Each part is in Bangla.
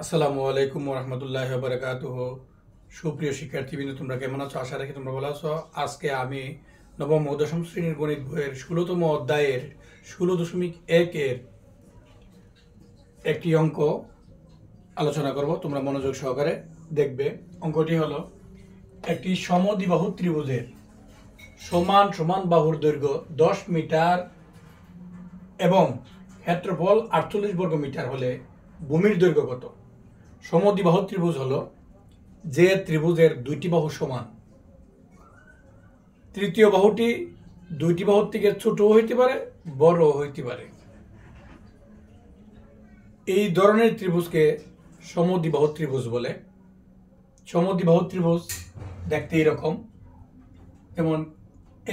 আসসালামু আলাইকুম রহমতুল্লাহ বারকাতুহ। সুপ্রিয় শিক্ষার্থীবৃন্দ, তোমরা কেমন আছো? আশা রাখি তোমরা ভালো আছো। আজকে আমি নবম ও দশম শ্রেণীর গণিত বইয়ের 16তম অধ্যায়ের 16.1-এর একটি অঙ্ক আলোচনা করব। তোমরা মনোযোগ সহকারে দেখবে। অঙ্কটি হলো, একটি সমদ্বিবাহু ত্রিভুজের সমান সমান বাহুর দৈর্ঘ্য 10 মিটার এবং ক্ষেত্রফল 48 বর্গ মিটার হলে ভূমির দৈর্ঘ্য কত? সমদ্বিবাহু ত্রিভুজ হলো যে ত্রিভুজের দুইটি বাহু সমান, তৃতীয় বাহুটি দুইটি বাহুর থেকে ছোট হইতে পারে, বড় হইতে পারে। এই ধরনের ত্রিভুজকে সমদ্বিবাহু ত্রিভুজ বলে। সমদ্বিবাহু ত্রিভুজ দেখতে এরকম, যেমন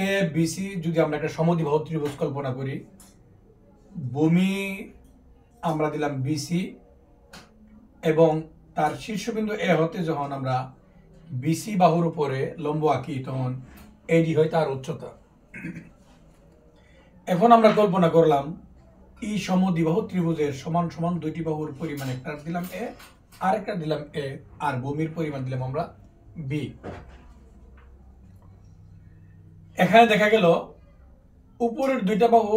এ বি সি। যদি আমরা একটা সমদ্বিবাহু ত্রিভুজ কল্পনা করি, ভূমি আমরা দিলাম বিসি এবং তার শীর্ষবিন্দু এ হতে যখন আমরা বিসি বাহুর উপরে লম্ব আঁকি, তখন এডি হয় তার উচ্চতা। এখন আমরা কল্পনা করলাম এই সমদ্বিবাহু ত্রিভুজের সমান সমান দুইটি বাহুর পরিমাণ, একটা দিলাম এ আর একটা দিলাম এ, আর ভূমির পরিমাণ দিলাম আমরা বি। এখানে দেখা গেল উপরের দুইটা বাহু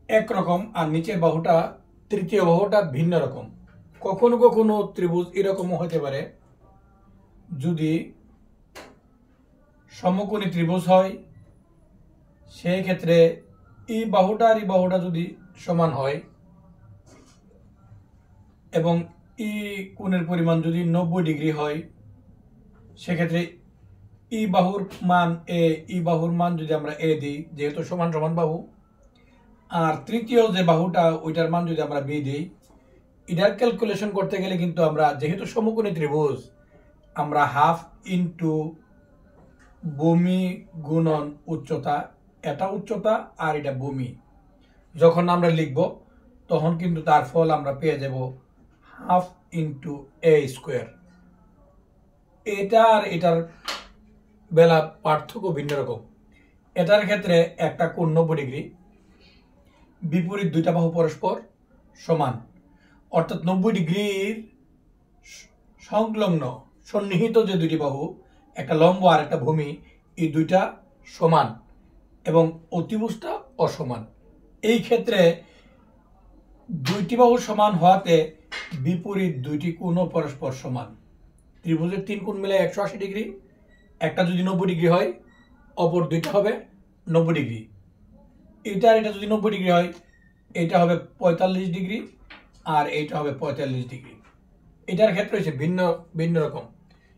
একরকম আর নিচের বাহুটা, তৃতীয় বাহুটা ভিন্ন রকম। কখনো কখনো ত্রিভুজ এরকমও হতে পারে, যদি সমকোণী ত্রিভুজ হয় সেই ক্ষেত্রে এই বাহুটা আর এই বাহুটা যদি সমান হয় এবং এই কোণের পরিমাণ যদি 90 ডিগ্রি হয়, সেক্ষেত্রে এই বাহুর মান এ, এই বাহুর মান যদি আমরা এ দিই, যেহেতু সমান সমান বাহু, আর তৃতীয় যে বাহুটা ওইটার মান যদি আমরা বি দিই, এটার ক্যালকুলেশন করতে গেলে কিন্তু আমরা, যেহেতু সমকোণী ত্রিভুজ, আমরা হাফ ইন্টু ভূমি গুণন উচ্চতা, এটা উচ্চতা আর এটা ভূমি, যখন আমরা লিখব তখন কিন্তু তার ফল আমরা পেয়ে যাব হাফ ইন্টু এ স্কোয়ার। এটা আর এটার বেলা পার্থক্য ভিন্ন রকম। এটার ক্ষেত্রে একটা কোণ 90 ডিগ্রি, বিপরীত দুইটা বাহু পরস্পর সমান, অর্থাৎ 90 ডিগ্রির সংলগ্ন সন্নিহিত যে দুইটি বাহু, একটা লম্ব আর একটা ভূমি, এই দুইটা সমান এবং অতিভুজটা অসমান। এই ক্ষেত্রে দুইটি বাহু সমান হওয়াতে বিপরীত দুইটি কোণও পরস্পর সমান। ত্রিভুজের 3 কোণ মিলে 180 ডিগ্রি, একটা যদি 90 ডিগ্রি হয় অপর দুইটা হবে 90 ডিগ্রি। এটা যদি 90 ডিগ্রি হয়, এটা হবে 45 ডিগ্রি আর এইটা হবে 45 ডিগ্রি। এটার ক্ষেত্রে হচ্ছে ভিন্ন ভিন্ন রকম,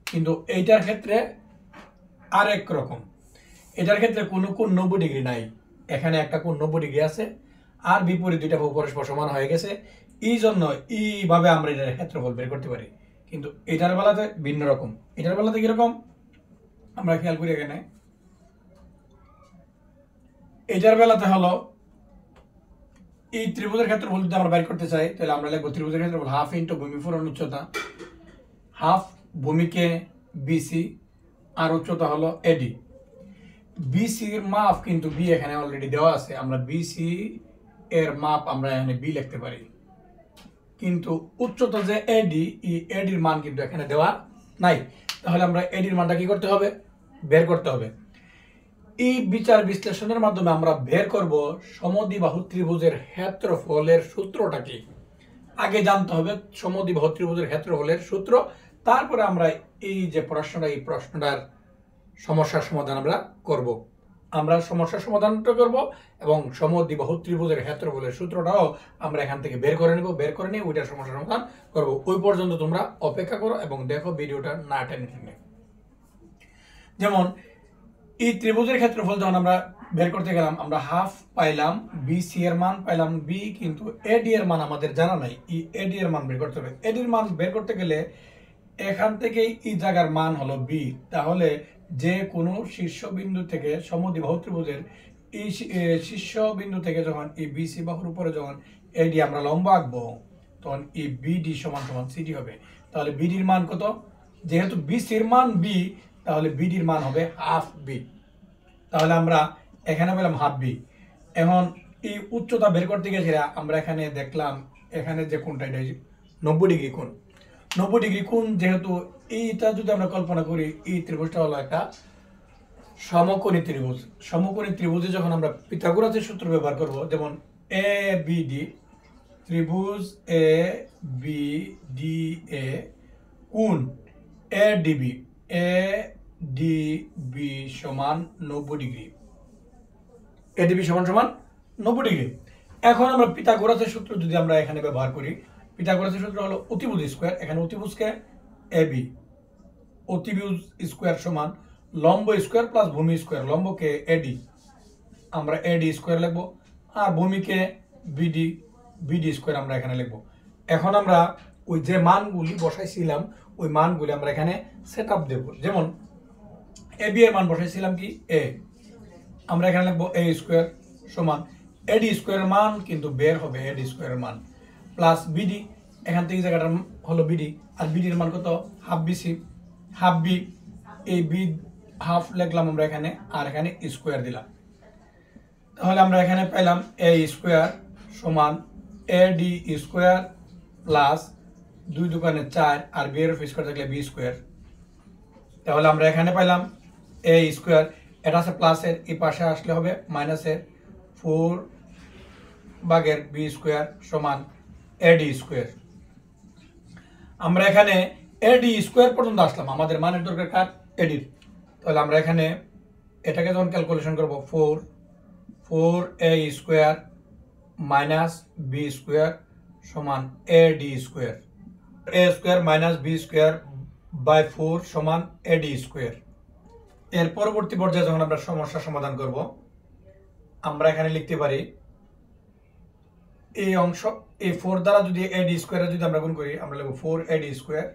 কিন্তু এইটার ক্ষেত্রে আরেক রকম। এটার ক্ষেত্রে কোনো কোণ 90 ডিগ্রি নাই, এখানে একটা কোণ 90 ডিগ্রি আছে আর বিপরীত দুইটা বাহু পরস্পর সমান হয়ে গেছে। এই জন্য এইভাবে আমরা এটার ক্ষেত্রফল বের করতে পারি, কিন্তু এটার বেলাতে ভিন্ন রকম। এটার বেলাতে কিরকম আমরা খেয়াল করি, এখানে এটার বেলাতে হলো, এই ত্রিভুজের ক্ষেত্রফল যদি আমরা বের করতে চাই, তাহলে আমরা লিখব ত্রিভুজের ক্ষেত্রফল হাফ ইন্টু ভূমি ফুরন উচ্চতা। হাফ ভূমিকে বিসি আর উচ্চতা হলো এডি। বিসি এর মাপ কিন্তু বি এখানে অলরেডি দেওয়া আছে, আমরা বিসি এর মাপ আমরা এখানে বি লিখতে পারি, কিন্তু উচ্চতা যে এডি, এই এডির মান কিন্তু এখানে দেওয়া নাই। তাহলে আমরা এডির মানটা কি করতে হবে? বের করতে হবে। এই বিচার বিশ্লেষণের মাধ্যমে আমরা বের করব সমদ্বিবাহু ত্রিভুজের ক্ষেত্রফলের সূত্রটা কি। আগে জানতে হবে সমদ্বিবাহু ত্রিভুজের ক্ষেত্রফলের সূত্র, তারপরে আমরা এই যে প্রশ্নটা, এই প্রশ্নটার সমস্যার সমাধান আমরা করব। আমরা সমস্যার সমাধানটা করব এবং সমদ্বিবাহু ত্রিভুজের ক্ষেত্রফলের সূত্রটাও আমরা এখান থেকে বের করে নেব। বের করে নিয়ে ওইটার সমস্যার সমাধান করব। ওই পর্যন্ত তোমরা অপেক্ষা করো এবং দেখো ভিডিওটা না টেনে। যেমন এই ত্রিভুজের ক্ষেত্রফল যখন আমরা বের করতে গেলাম, আমরা হাফ পাইলাম, বিসি এর মান পাইলাম বি, কিন্তু এডি এর মান আমাদের জানা নাই। এই এডি এর মান বের করতে হবে। এডির মান বের করতে গেলে এখান থেকে এই জায়গার মান হলো বি, তাহলে যে কোনো শীর্ষবিন্দু থেকে সমদ্বিবাহু ত্রিভুজের এই শীর্ষবিন্দু থেকে যখন এই বিসি বাহুর উপরে যখন এডি আমরা লম্ব আঁকবো, তখন এই বিডি সমান সমান সিডি হবে। তাহলে বিডির মান কত? যেহেতু বিসির মান বি, তাহলে বিডির মান হবে হাফ বি। তাহলে আমরা এখানে পেলাম হাফ বি। এখন এই উচ্চতা বের করতে গেছে, আমরা এখানে দেখলাম এখানে যে কোণটা এটা 90 ডিগ্রি কোণ। 90 ডিগ্রি কোণ যেহেতু এইটা যদি আমরা কল্পনা করি, এই ত্রিভুজটা হলো একটা সমকোণী ত্রিভুজ। সমকোণী ত্রিভুজে যখন আমরা পিথাগোরাসের সূত্র ব্যবহার করব, যেমন এ বি ডি, ত্রিভুজ এ বি ডি এ কোণ এ ডিবি, এ ডিবি সমান 90 ডিগ্রি, এ ডিবি সমান সমান 90 ডিগ্রি। এখন আমরা পিথাগোরাসের সূত্র যদি আমরা এখানে ব্যবহার করি, পিথাগোরাসের সূত্র হলো অতিভুজ স্কয়ার। এখানে অতিভুজকে এ বি, অতিভুজ স্কয়ার সমান লম্ব স্কয়ার প্লাস ভূমি স্কয়ার, লম্বকে এডি, আমরা এডি স্কয়ার লিখবো, আর ভূমিকে বিডি, বিডি স্কয়ার আমরা এখানে লিখবো। এখন আমরা ওই যে মানগুলি বসাইছিলাম ওই মানগুলি আমরা এখানে সেট আপ দেবো। যেমন এ বি এর মান বসাইছিলাম কি এ, আমরা এখানে লিখবো এ স্কয়ার সমান এডি স্কয়ারের মান কিন্তু বের হবে এডি স্কয়ারের মান প্লাস বিডি, এখান থেকে জায়গাটা হলো বিডি, আর বিডির মান কত হাফ বিসি, হাফ বি, এই বি হাফ লিখলাম আমরা এখানে, আর এখানে স্কয়ার দিলাম। তাহলে আমরা এখানে পেলাম এ স্কয়ার সমান এ ডি স্কয়ার প্লাস 2 দোকানে 4, আর বি এর স্কয়ার থাকলে বি স্কয়ার। তাহলে আমরা এখানে পেলাম এ স্কয়ার, এটা আছে প্লাসের, এই পাশে আসলে হবে মাইনাসের 4 ভাগের বি স্কয়ার সমান এডি স্কয়ার। আমরা এখানে এডি স্কয়ার পর্যন্ত আসলাম, আমাদের মানের দরকার কার এডির। তাহলে আমরা এখানে এটাকে যখন ক্যালকুলেশন করব 4 A square minus B square সমান AD square, A square minus B square by 4 সমান এডি স্কয়ার। এর পরবর্তী পর্যায়ে যখন আমরা সমস্যা সমাধান করব, আমরা এখানে লিখতে পারি এই অংশ, এই 4 দ্বারা যদি এডি স্কয়ারে যদি আমরা গুণ করি, আমরা লিখব 4 AD square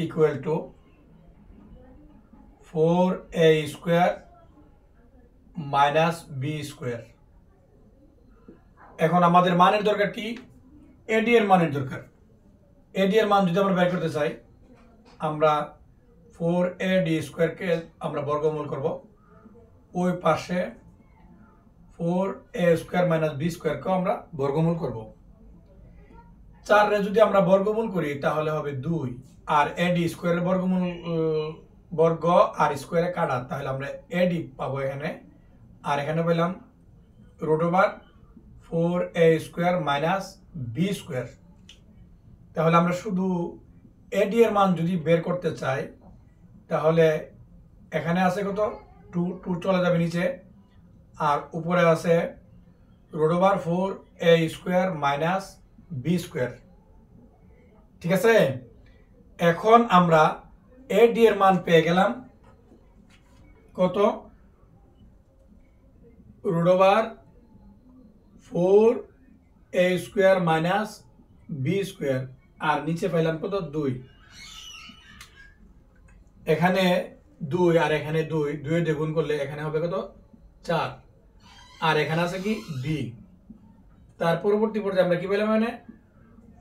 equal to 4 A square minus B square. এখন আমাদের মানের দরকার কি এডি এর মানের দরকার। এডি এর মান যদি আমরা বের করতে চাই, আমরা 4 এডি স্কয়ারকে আমরা বর্গমূল করব, ওই পাশে 4 এ স্কয়ার মাইনাস বি স্কয়ারকে আমরা বর্গমূল করব। 4 রে যদি আমরা বর্গমূল করি তাহলে হবে 2, আর এডি স্কয়ারের বর্গমূল বর্গ আর স্কয়ারে কাটা, তাহলে আমরা এডি পাবো এখানে, আর এখানে পেলাম root over 4 A square minus B square. তাহলে আমরা শুধু এডি এর মান যদি বের করতে চাই, তাহলে এখানে আছে কত 2 চলে যাবে নিচে, আর উপরে আছে root over 4 A square minus B square. ঠিক আছে, এখন আমরা এডি এর মান পেয়ে গেলাম কত, root over 4 A square minus B square, আর নিচে পাইলাম কত 2, এখানে 2 আর এখানে 2, 2 দিয়ে গুণ করলে এখানে হবে কত 4, আর এখানে আছে কি বি। তার পরবর্তী পর্যায়ে আমরা কি পেলাম, মানে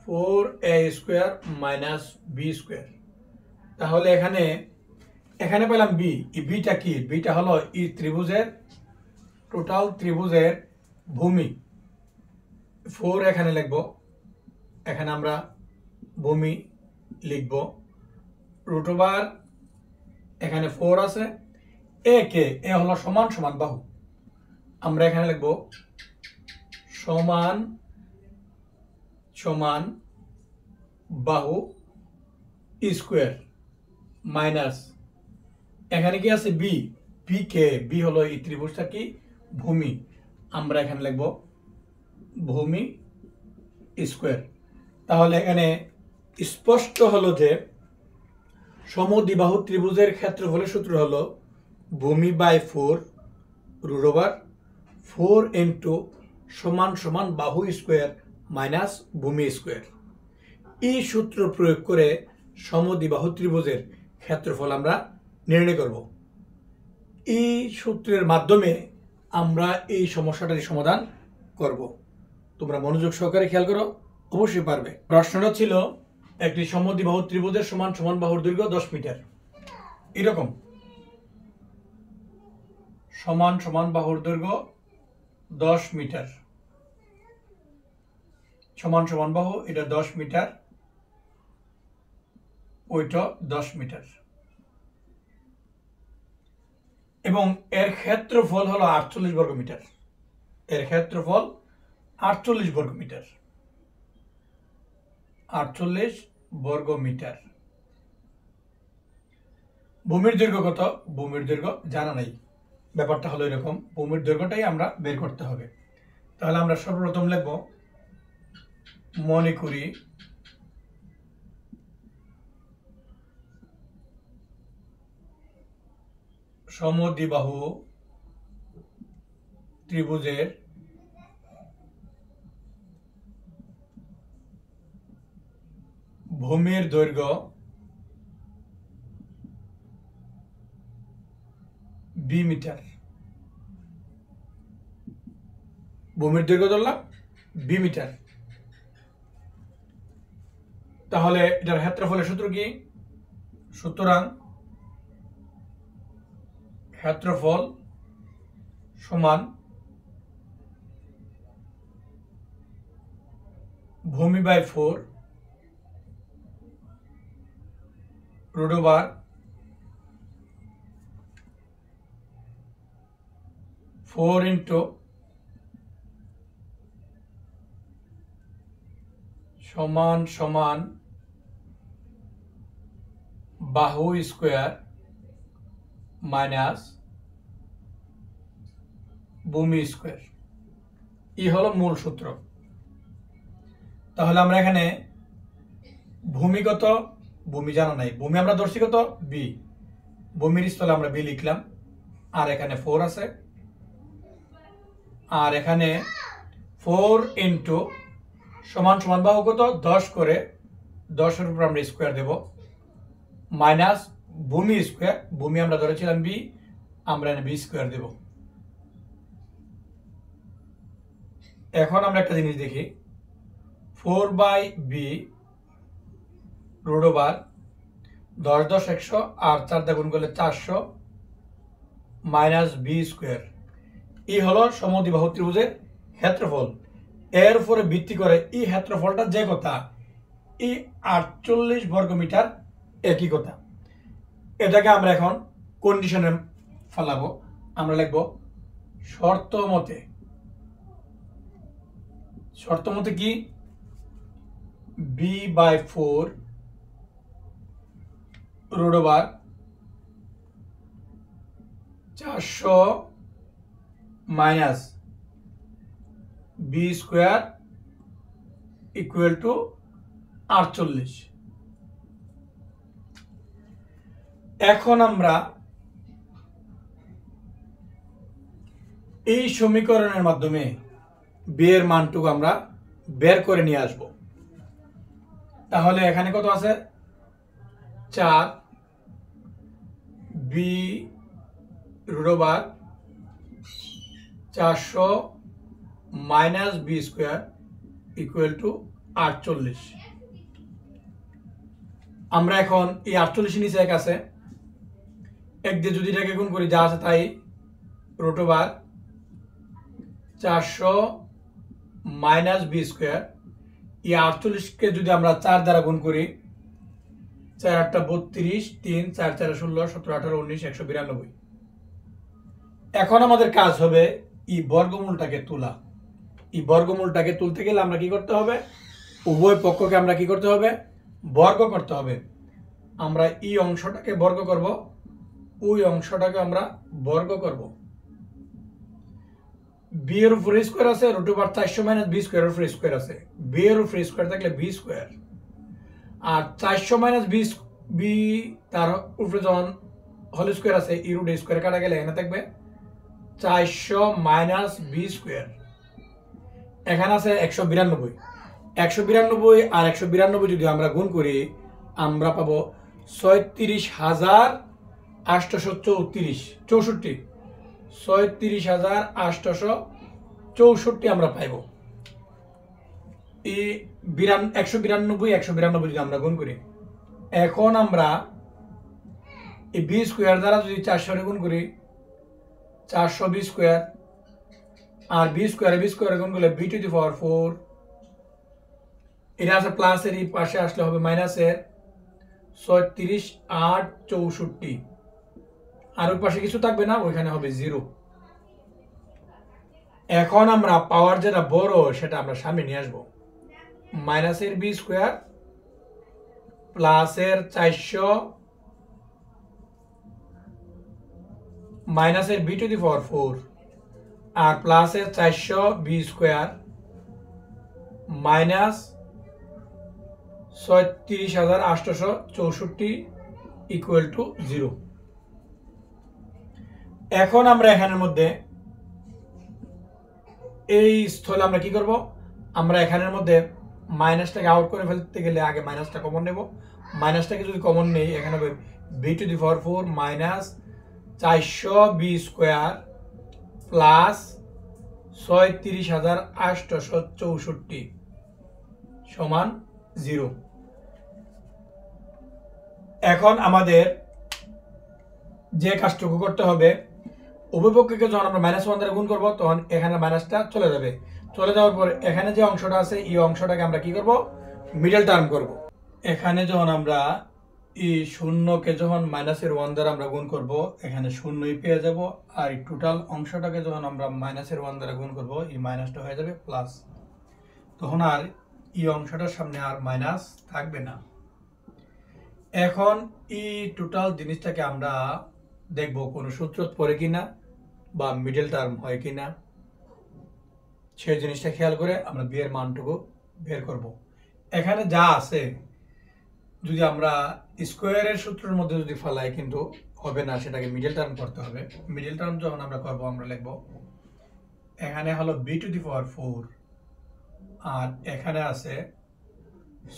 4 A square minus B square. তাহলে এখানে পেলাম বি, এই বিটা কি, বিটা হলো এই ত্রিভুজের টোটাল ত্রিভুজের ভূমি। 4 এখানে লিখব, এখানে আমরা ভূমি লিখব, রুট ওভার এখানে 4 আছে, এ কে এ হলো সমান সমান বাহু, আমরা এখানে লিখব সমান সমান বাহু স্কয়ার মাইনাস এখানে কি আছে বি, বি কে, বি হলো এই ত্রিভুজটা কি ভূমি, আমরা এখানে লিখব ভূমি স্কয়ার। তাহলে এখানে স্পষ্ট হলো যে সমদ্বিবাহু ত্রিভুজের ক্ষেত্রফলের সূত্র হলো ভূমি বাই 4 রুট ওভার 4 ইন্টু সমান সমান বাহু স্কয়ার মাইনাস ভূমি স্কয়ার। এই সূত্র প্রয়োগ করে সমদ্বিবাহু ত্রিভুজের ক্ষেত্রফল আমরা নির্ণয় করব। এই সূত্রের মাধ্যমে আমরা এই সমস্যাটার সমাধান করব। তোমরা মনোযোগ সহকারে খেয়াল করো, অবশ্যই পারবে। প্রশ্নটা ছিল একটি সমদ্বিবাহু ত্রিভুজের সমান সমান বাহুর দৈর্ঘ্য 10 মিটার, এরকম সমান সমান বাহুর দৈর্ঘ্য 10 মিটার। সমান সমান বাহু, এটা 10 মিটার, ওইটা 10 মিটার, এবং এর ক্ষেত্রফল হলো 48 বর্গ মিটার। এর ক্ষেত্রফল 48 বর্গ মিটার, 48 বর্গ মিটার। ভূমির দৈর্ঘ্য কত? ভূমির দৈর্ঘ্য জানা নাই। ব্যাপারটা হলো এরকম, ভূমির দৈর্ঘ্যটাই আমরা বের করতে হবে। তাহলে আমরা সর্বপ্রথম লিখব মনে করি সমদ্বিবাহু ত্রিভুজের ভূমির দৈর্ঘ্য বি মিটার। ভূমির দৈর্ঘ্য ধরলাম বি মিটার। তাহলে এটার ক্ষেত্রফলের সূত্র কি? সুতরাং ক্ষেত্রফল সমান ভূমি বাই 4 রুট ওভার 4 ইন্টু সমান সমান বাহু স্কোয়ার মাইনাস ভূমি স্কোয়ার। এই হলো মূল সূত্র। তাহলে আমরা এখানে ভূমি কত? ভূমি জানা নাই, ভূমি আমরা ধরছি কত? বি। ভূমির স্থলে আমরা বি লিখলাম, আর এখানে 4 আছে, আর এখানে 4 ইন্টু সমান সমান বাহু কত? 10 করে, 10-এর উপর আমরা স্কোয়ার দেব, মাইনাস ভূমি স্কোয়ার। ভূমি আমরা ধরেছিলাম বি, আমরা এখানে বি স্কোয়ার দেব। এখন আমরা একটা জিনিস দেখি, 4 বাই বি রুট ওভার 10 10 100, আর 4 দিয়ে গুণ করলে 400 মাইনাস বি স্কোয়ার। এই হলো সমদ্বিবাহু ত্রিভুজের ক্ষেত্রফল। এর উপরে ভিত্তি করে এই ক্ষেত্রফলটা যে কথা, এই 48 বর্গ মিটার একই কথা। এটাকে আমরা এখন কন্ডিশনে ফেলাবো। আমরা লিখব শর্ত মতে। শর্ত মতে কি? B by 4 root over 400 minus B square equal to 48। এখন আমরা এই সমীকরণের মাধ্যমে বি এর মানটুকু আমরা বের করে নিয়ে আসব। তাহলে এখানে কত আছে? 4 B root over 400 minus B square equal to 48। আমরা এখন এই 48 নিচে এক আছে, এক দিয়ে যদি এটাকে গুণ করি, যা আছে তাই, root over 400 minus B square. এই 48কে যদি আমরা 4 দ্বারা গুণ করি, 4 8 32, 3 4 4 16 17 18 19 192। এখন আমাদের কাজ হবে এই বর্গমূলটাকে তোলা। এই বর্গমূলটাকে তুলতে গেলে আমরা কি করতে হবে? উভয় পক্ষকে আমরা কি করতে হবে? বর্গ করতে হবে। আমরা এই অংশটাকে বর্গ করব, ওই অংশটাকে আমরা বর্গ করব। বি এর উপরে স্কোয়ার আছে, root over 400 minus B square উপরে স্কোয়ার আছে। বি এর উপরে স্কোয়ার থাকলে বি স্কোয়ার, আর 400 মাইনাস বি তার উপরে যখন হোল স্কোয়ার আছে, ই রুট স্কোয়ার কাটা গেলে এখানে থাকবে 400 মাইনাস বি স্কোয়ার। এখানে আছে 192। 192 আর 192 যদি আমরা গুণ করি, আমরা পাবো 36,834 36,864 আমরা পাইব। এই 192 যদি আমরা গুণ করি, এখন আমরা এই বি স্কোয়ার দ্বারা যদি 400 গুণ করি, 400 বি স্কোয়ার, আর বি স্কোয়ারে গুণ করলে বি টু দি পাওয়ার 4 এটা আছে প্লাসের এই পাশে আসলে হবে মাইনাসের 36 8 64 আর ওই পাশে কিছু থাকবে না, ওইখানে হবে 0। এখন আমরা পাওয়ার যেটা বড় সেটা আমরা সামনে নিয়ে আসবো। মাইনাসের বি স্কোয়ার প্লাসের 400 মাইনাসের বি টু দি পাওয়ার 4 আর প্লাসের 400 B square minus 36,864 equal to 0। এখন আমরা এখানের মধ্যে এই স্থলে আমরা কি করব, আমরা এখানের মধ্যে মাইনাসটাকে আউট করে ফেলতে গেলে আগে মাইনাসটা কমন নেব। মাইনাসটাকে যদি কমন নেই, এখানে হবে B to the power 4 minus 400 B square plus 36,864 সমান 0। এখন আমাদের যে কাজটুকু করতে হবে, উভয় পক্ষকে যখন আমরা -1 দ্বারা গুণ করবো তখন এখানে মাইনাসটা চলে যাবে। চলে যাওয়ার পর এখানে যে অংশটা আছে এই অংশটাকে আমরা কি করব, মিডল টার্ম করব। এখানে যখন আমরা এই শূন্যকে যখন -1 দ্বারা আমরা গুণ করব, এখানে শূন্যই পেয়ে যাব। আর এই টোটাল অংশটাকে যখন আমরা -1 দ্বারা গুণ করব, এই মাইনাসটা হয়ে যাবে প্লাস। তখন আর এই অংশটার সামনে আর মাইনাস থাকবে না। এখন এই টোটাল জিনিসটাকে আমরা দেখব কোনো সূত্র পড়ে কিনা বা মিডল টার্ম হয় কিনা, সেই জিনিসটা খেয়াল করে আমরা বি এর মানটুকু বের করব। এখানে যা আছে যদি আমরা স্কোয়ারের সূত্রের মধ্যে যদি ফেলাই কিন্তু হবে না, সেটাকে মিডল টার্ম করতে হবে। মিডল টার্ম যখন আমরা করব, আমরা লিখব এখানে হলো বি টু দি পাওয়ার 4 আর এখানে আছে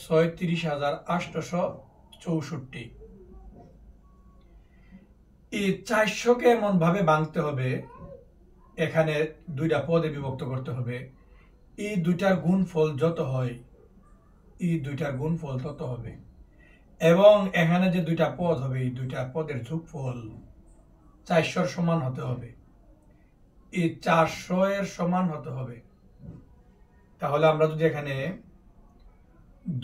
36,864। এই 400কে এমন ভাবে ভাঙতে হবে, এখানে দুইটা পদে বিভক্ত করতে হবে। এই দুইটার গুণফল যত হয়, এই দুইটার গুণফল তত হবে। এবং এখানে যে দুইটা পদ হবে, এই দুইটা পদের যোগফল 400 সমান হতে হবে। এই 400 এর সমান হতে হবে। তাহলে আমরা যদি এখানে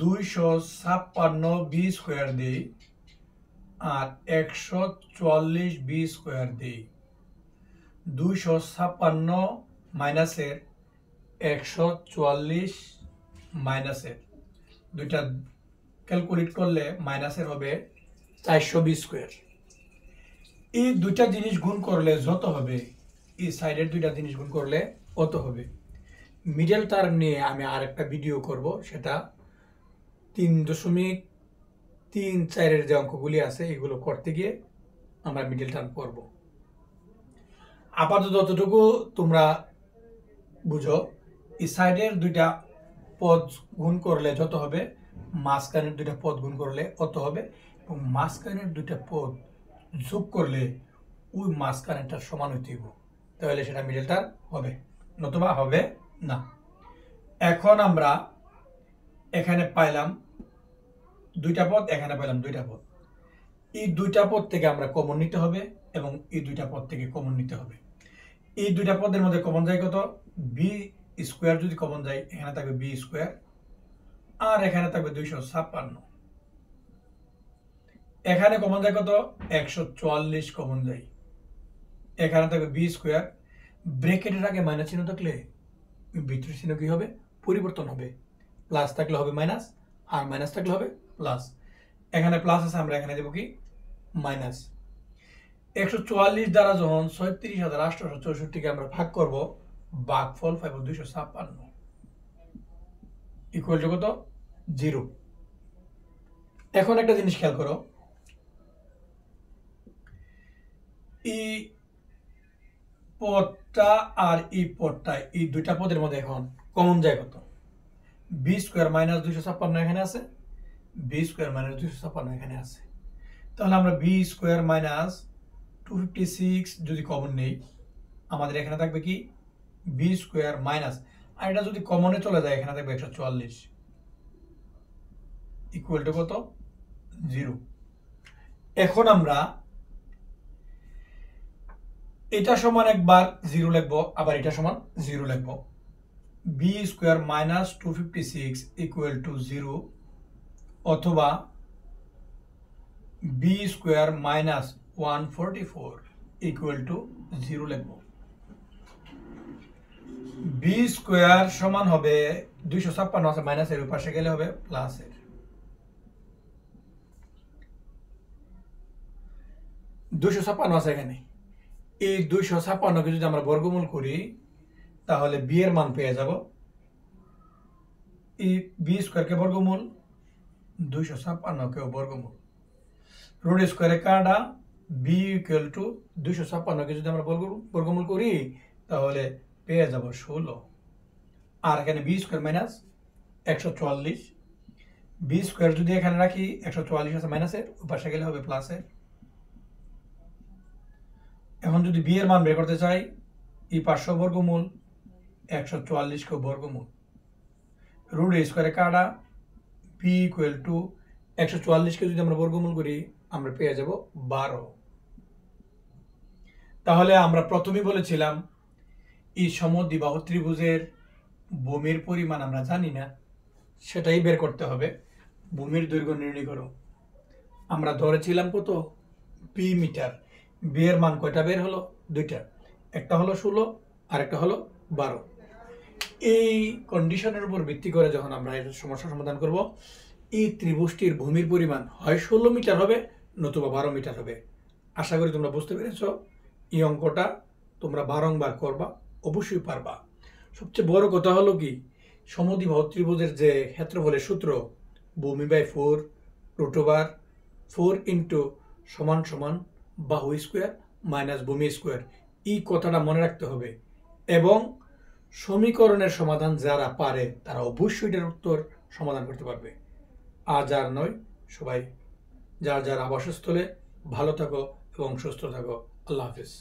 256 বি স্কোয়ার দিই আর 144 বি স্কোয়ার দিই, 256 মাইনাসের 144 মাইনাসের দুইটা ক্যালকুলেট করলে মাইনাসের হবে 400 বি স্কোয়ার। এই দুইটা জিনিস গুণ করলে যত হবে, এই সাইডের দুইটা জিনিস গুণ করলে অত হবে। মিডল টার্ম নিয়ে আমি আরেকটা ভিডিও করব, সেটা 3.34 এর যে অঙ্কগুলি আছে এগুলো করতে গিয়ে আমরা মিডল টার্ম করব। আপাতত যতটুকু তোমরা বুঝো, এই সাইডের দুইটা পদ গুণ করলে যত হবে, মাঝখানের দুইটা পদ গুণ করলে অত হবে, এবং মাঝখানের দুইটা পদ যোগ করলে ওই মাঝখানেরটা সমান হইতে হবে, তাহলে সেটা মিডল টার্ম হবে, নতুবা হবে না। এখন আমরা এখানে পাইলাম দুইটা পদ, এখানে পাইলাম দুইটা পদ। এই দুইটা পদ থেকে আমরা কমন নিতে হবে এবং এই দুইটা পদ থেকে কমন নিতে হবে। এই দুইটা পদের মধ্যে কমন যায় কত, বি স্কোয়ার যদি কমন যায়, এখানে থাকবে বি স্কোয়ার আর এখানে থাকবে 256। এখানে কমন যায় কত, 144 কমন যায়, এখানে থাকবে বি স্কোয়ার। ব্র্যাকেটের আগে মাইনাস চিহ্ন থাকলে ভিতরের চিহ্ন কি হবে, পরিবর্তন হবে। প্লাস থাকলে হবে মাইনাস আর মাইনাস থাকলে হবে প্লাস। এখানে প্লাস আছে, আমরা এখানে দেবো কি মাইনাস। 144 দ্বারা যখন 36,864 আমরা ভাগ করব, ভাগফল পাবো 256 ইকুয়াল টু কত, 0। এখন একটা জিনিস খেয়াল করো, এই পদটা আর এই পদটা, এই দুইটা পদের মধ্যে এখন কমন যায় কত, বি স্কোয়ার মাইনাস 256 এখানে আছে, বি স্কোয়ার মাইনাস 256 এখানে আছে। তাহলে আমরা বি স্কোয়ার মাইনাস 256 যদি কমন নেই, আমাদের এখানে থাকবে কি বি স্কোয়ার মাইনাস, আর এটা যদি কমনে চলে যায় এখানে থাকবে 144 ইকুয়াল টু কত, 0। এখন আমরা এটা সমান একবার 0 লিখবো, আবার এটা সমান 0 লিখবো। B square minus 256 equal to 0 অথবা B square minus 144 equal to 0 লিখব। বি স্কোয়ার সমান হবে 256 আছে মাইনাসের পাশে গেলে হবে প্লাসের। দুশো 256 আছে এখানে, এই 256কে যদি আমরা বর্গমূল করি তাহলে বি এর মান পেয়ে যাব। এই বি স্কোয়ারকে বর্গমূল, 256কেও বর্গমূল, রুট স্কোয়ারে কাটা বি ইকুয়াল টু 256কে যদি আমরা বর্গমূল করি তাহলে পেয়ে যাব 16। আর এখানে B square minus 144, B square যদি এখানে রাখি 144 আছে মাইনাসের পাশে গেলে হবে প্লাসের। এখন যদি বি এর মান বের করতে চাই, এই 500 বর্গমূল 144 বর্গমূল, রুট স্কোয়ারে কাটা বি ইকুয়াল টু 144কে যদি আমরা বর্গমূল করি আমরা পেয়ে যাব 12। তাহলে আমরা প্রথমেই বলেছিলাম এই সমদ্বিবাহু ত্রিভুজের ভূমির পরিমাণ আমরা জানি না, সেটাই বের করতে হবে। ভূমির দৈর্ঘ্য নির্ণয় করো। আমরা ধরেছিলাম কত, পি মিটার। বি এর মান কয়টা বের হলো, দুইটা, একটা হলো 16 আর একটা হলো 12। এই কন্ডিশনের উপর ভিত্তি করে যখন আমরা এই সমস্যা সমাধান করব, এই ত্রিভুজটির ভূমির পরিমাণ হয় 16 মিটার হবে নতুবা 12 মিটার হবে। আশা করি তোমরা বুঝতে পেরেছো। এই অঙ্কটা তোমরা বারংবার করবা, অবশ্যই পারবা। সবচেয়ে বড় কথা হলো কি, সমদ্বিবাহু ত্রিভুজের যে ক্ষেত্রফলের সূত্র, ভূমি বাই 4 রুট ওভার 4 ইন্টু সমান সমান বাহু স্কোয়ার মাইনাস ভূমি স্কোয়ার, এই কথাটা মনে রাখতে হবে। এবং সমীকরণের সমাধান যারা পারে তারা অবশ্যই এটার উত্তর সমাধান করতে পারবে। আজ আর নয়, সবাই যার যার আবাসস্থলে ভালো থাকো এবং সুস্থ থাকো। আল্লাহ হাফিজ।